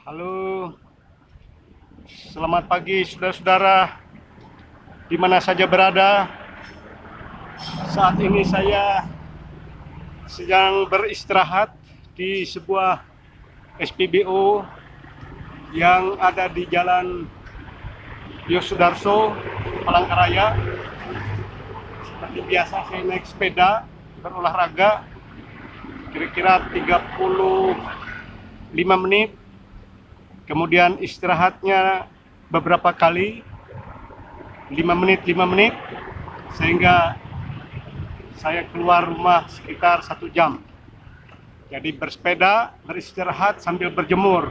Halo, selamat pagi saudara-saudara di mana saja berada. Saat ini saya sedang beristirahat di sebuah SPBU yang ada di Jalan Yosudarso, Palangkaraya. Seperti biasa saya naik sepeda berolahraga kira-kira 35 menit. Kemudian istirahatnya beberapa kali 5 menit sehingga saya keluar rumah sekitar 1 jam. Jadi bersepeda, beristirahat sambil berjemur.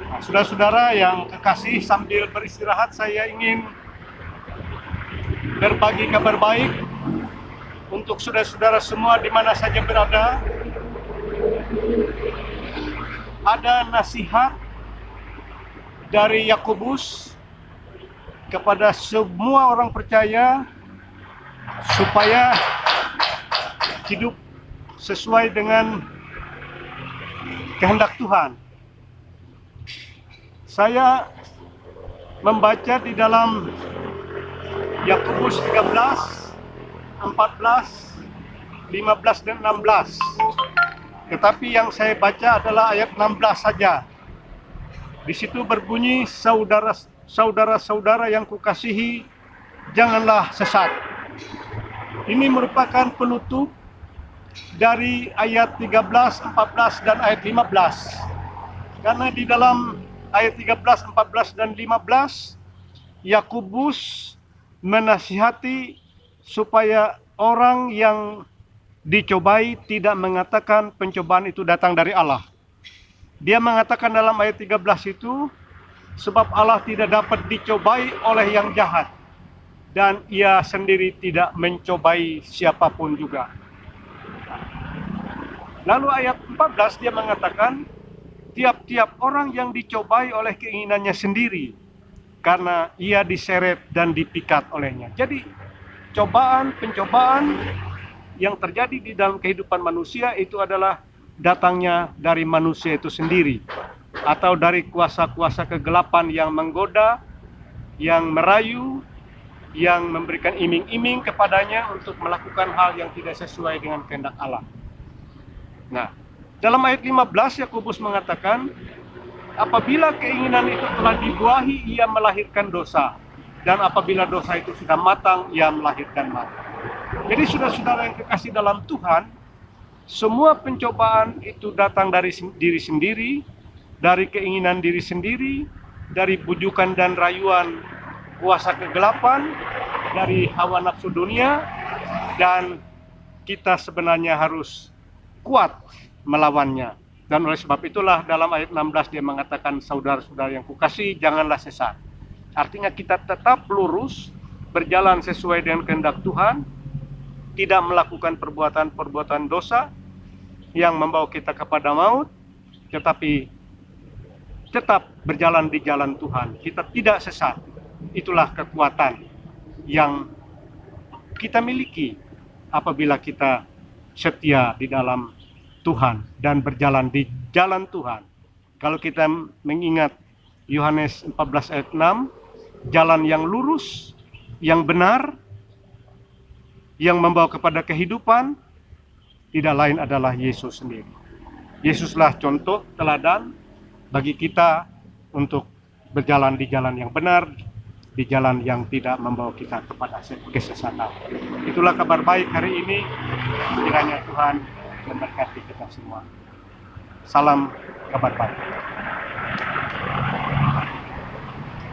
Nah, saudara-saudara yang kekasih, sambil beristirahat saya ingin berbagi kabar baik untuk saudara-saudara semua di mana saja berada. Ada nasihat dari Yakobus kepada semua orang percaya supaya hidup sesuai dengan kehendak Tuhan. Saya membaca di dalam Yakobus 13, 14, 15 dan 16. Tetapi yang saya baca adalah ayat 16 saja. Di situ berbunyi, saudara-saudara yang kukasihi, janganlah sesat. Ini merupakan penutup dari ayat 13, 14, dan ayat 15. Karena di dalam ayat 13, 14, dan 15, Yakobus menasihati supaya orang yang dicobai tidak mengatakan pencobaan itu datang dari Allah. Dia mengatakan dalam ayat 13 itu, sebab Allah tidak dapat dicobai oleh yang jahat, dan ia sendiri tidak mencobai siapapun juga. Lalu ayat 14 dia mengatakan, tiap-tiap orang yang dicobai oleh keinginannya sendiri, karena ia diseret dan dipikat olehnya. Jadi pencobaan yang terjadi di dalam kehidupan manusia itu adalah datangnya dari manusia itu sendiri, atau dari kuasa-kuasa kegelapan yang menggoda, yang merayu, yang memberikan iming-iming kepadanya untuk melakukan hal yang tidak sesuai dengan kehendak Allah. Nah, dalam ayat 15 Yakobus mengatakan, apabila keinginan itu telah dibuahi, ia melahirkan dosa, dan apabila dosa itu sudah matang, ia melahirkan mati. Jadi saudara-saudara yang kekasih dalam Tuhan, semua pencobaan itu datang dari diri sendiri, dari keinginan diri sendiri, dari bujukan dan rayuan kuasa kegelapan, dari hawa nafsu dunia, dan kita sebenarnya harus kuat melawannya. Dan oleh sebab itulah dalam ayat 16 dia mengatakan, saudara-saudara yang kukasihi, janganlah sesat. Artinya kita tetap lurus, berjalan sesuai dengan kehendak Tuhan, tidak melakukan perbuatan-perbuatan dosa yang membawa kita kepada maut, tetapi tetap berjalan di jalan Tuhan. Kita tidak sesat. Itulah kekuatan yang kita miliki apabila kita setia di dalam Tuhan dan berjalan di jalan Tuhan. Kalau kita mengingat Yohanes 14 ayat 6, jalan yang lurus, yang benar, yang membawa kepada kehidupan, tidak lain adalah Yesus sendiri. Yesuslah contoh teladan bagi kita untuk berjalan di jalan yang benar, di jalan yang tidak membawa kita kepada kesesatan. Itulah kabar baik hari ini. Kiranya Tuhan memberkati kita semua. Salam kabar baik.